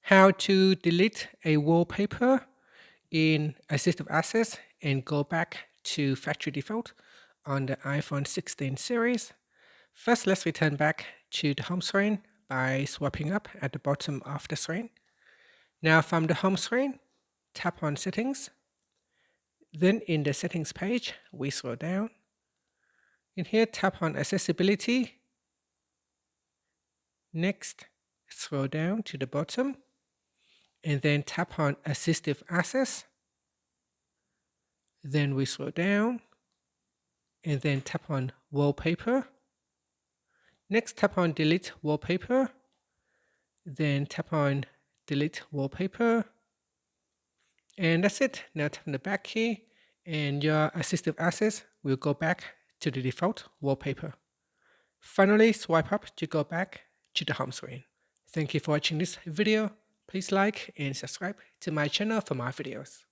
How to delete a wallpaper in Assistive Access and go back to factory default on the iPhone 16 series. First, let's return back to the home screen by swiping up at the bottom of the screen. Now from the home screen, tap on Settings. Then in the Settings page, we scroll down. In here, tap on Accessibility. Next, scroll down to the bottom and then tap on Assistive Access. Then we scroll down and then tap on Wallpaper. Next, tap on Delete Wallpaper. Then tap on Delete Wallpaper. And that's it. Now tap on the back key and your Assistive Access will go back to the default wallpaper. Finally, swipe up to go back to the home screen. Thank you for watching this video. Please like and subscribe to my channel for more videos.